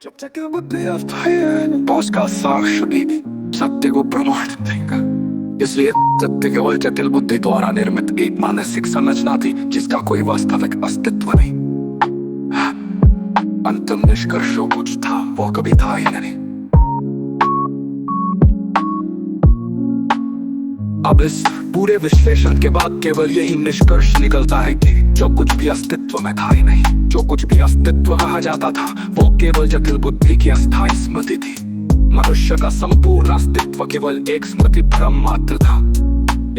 जब तक बुद्धि अस्थायी बॉस का साख शुद्धि सत्य को प्रमाण देगा। इसलिए सत्य केवल जटिल बुद्धि द्वारा निर्मित एक मानसिक संरचना थी जिसका कोई वास्तविक अस्तित्व नहीं। अंतिम निष्कर्ष जो कुछ था वो कभी था ही नहीं। अब इस पूरे विश्लेषण के बाद केवल यही निष्कर्ष निकलता है कि जो कुछ भी अस्तित्व में था ही नहीं, जो कुछ भी अस्तित्व कहा जाता था वो केवल जटिल बुद्धि की अस्थायी स्मृति थी। मनुष्य का संपूर्ण अस्तित्व केवल एक स्मृति भ्रम मात्र था।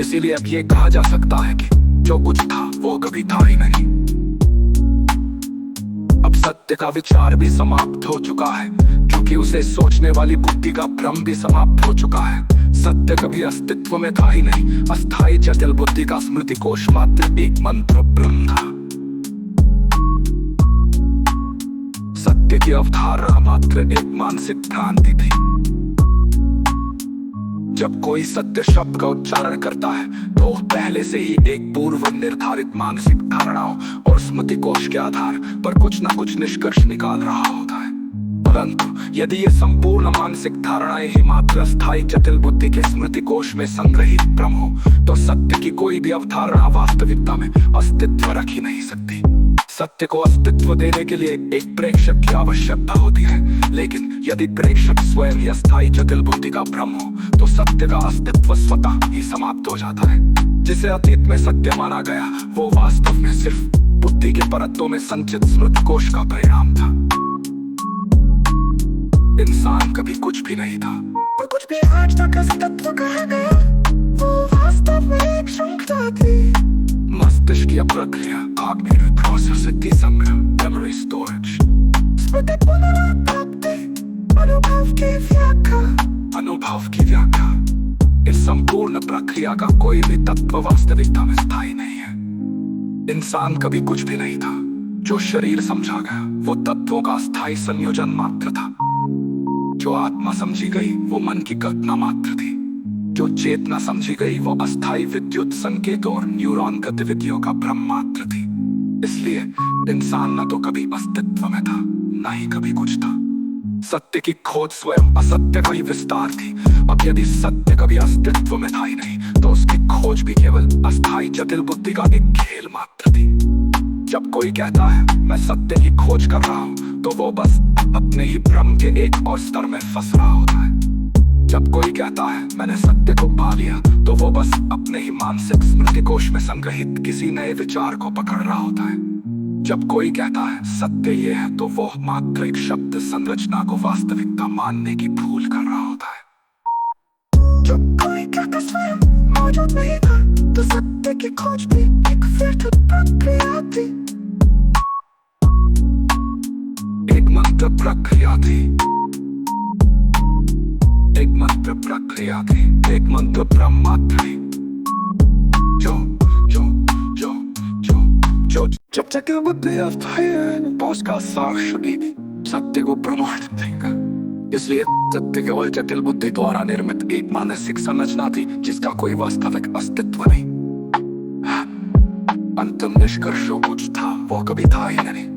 इसीलिए अब ये कहा जा सकता है कि जो कुछ था वो कभी था ही नहीं। अब सत्य का विचार भी समाप्त हो चुका है, क्योंकि उसे सोचने वाली बुद्धि का भ्रम भी समाप्त हो चुका है। सत्य कभी अस्तित्व में था ही नहीं। अस्थायी जटिल बुद्धि का स्मृति कोश मात्र एक मंत्र ब्रह्म था। सत्य की अवधारणा मात्र एक मानसिक भ्रांति थी। जब कोई सत्य शब्द का उच्चारण करता है तो पहले से ही एक पूर्व निर्धारित मानसिक धारणाओं और स्मृति कोश के आधार पर कुछ न कुछ निष्कर्ष निकाल रहा होता है। परंतु यदि ये संपूर्ण मानसिक धारणाएं ही मात्र अस्थायी जटिल बुद्धि के स्मृति कोश में संग्रहित भ्रम हो, तो सत्य की कोई भी अवधारणा वास्तविकता में अस्तित्व रख ही नहीं सकती। सत्य को अस्तित्व देने के लिए एक प्रेक्षक की आवश्यकता होती है, लेकिन यदि प्रेक्षक स्वयं ही अस्थायी जटिल बुद्धि का भ्रम हो तो सत्य का अस्तित्व स्वतः ही समाप्त हो जाता है। जिसे अतीत में सत्य माना गया वो वास्तव में सिर्फ बुद्धि के परतों में संचित स्मृति कोश का परिणाम था। इंसान कभी कुछ भी नहीं था, पर कुछ भी आज तक अस्तित्व कहा गया वो वास्तव में एक श्रृंखला थी। मस्तिष्क की प्रक्रिया, cognitive processing संग्रह, memory storage, स्मृति पुनरुत्पत्ति, अनुभव की व्याख्या। इस संपूर्ण प्रक्रिया का कोई भी तत्व वास्तविकता में स्थायी नहीं है। इंसान कभी कुछ भी नहीं था। जो शरीर समझा गया वो तत्वों का अस्थायी संयोजन मात्र था। जो आत्मा समझी गई वो मन की कल्पना मात्र थी। जो चेतना समझी गई वो अस्थायी विद्युत संकेतों और न्यूरॉन गतिविधियों का भ्रम मात्र थी। इसलिए इंसान न तो कभी अस्तित्व में था, न ही कभी कुछ था। सत्य की खोज स्वयं असत्य का ही विस्तार थी। अब यदि सत्य कभी अस्तित्व में था ही नहीं तो उसकी खोज भी केवल अस्थायी जटिल बुद्धि का एक खेल मात्र थी। जब कोई कहता है मैं सत्य की खोज कर रहा हूँ तो वो बस अपने ही भ्रम के एक और स्तर में फंस रहा होता है। जब कोई कहता है मैंने सत्य को पा लिया तो वो बस अपने ही मानसिक स्मृति कोश में संग्रहित किसी नए विचार को पकड़ रहा होता है। जब कोई कहता है सत्य ये है तो वो मात्र एक शब्द संरचना को वास्तविकता मानने की भूल कर रहा होता है। जब कोई कहता स्वयं मौजूद नहीं था तो सत्य की खोज भी एक व्यर्थ प्रक्रिया थी। एक मंत्र प्रक्रिया थी, एक मंत्र प्रक्रिया थी, एक मंत्र ब्रह्म मात्र थी। जो जो जो जो जो जब तक बुद्धि अस्थायी बॉस का साख शुद्धि सत्य को प्रमाण देगा। इसलिए सत्य केवल जटिल बुद्धि द्वारा निर्मित एक मानसिक संरचना थी जिसका कोई वास्तविक अस्तित्व नहीं। अंतिम निष्कर्ष जो कुछ था वो कभी था ही नहीं।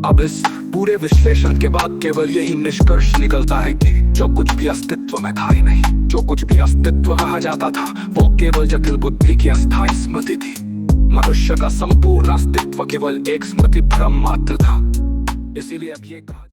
अब इस पूरे विश्लेषण के बाद केवल यही निष्कर्ष निकलता है कि जो कुछ भी अस्तित्व में था ही नहीं, जो कुछ भी अस्तित्व कहा जाता था वो केवल जटिल बुद्धि की अस्थायी स्मृति थी। मनुष्य का संपूर्ण अस्तित्व केवल एक स्मृति भ्रम मात्र था। इसीलिए अब ये कहा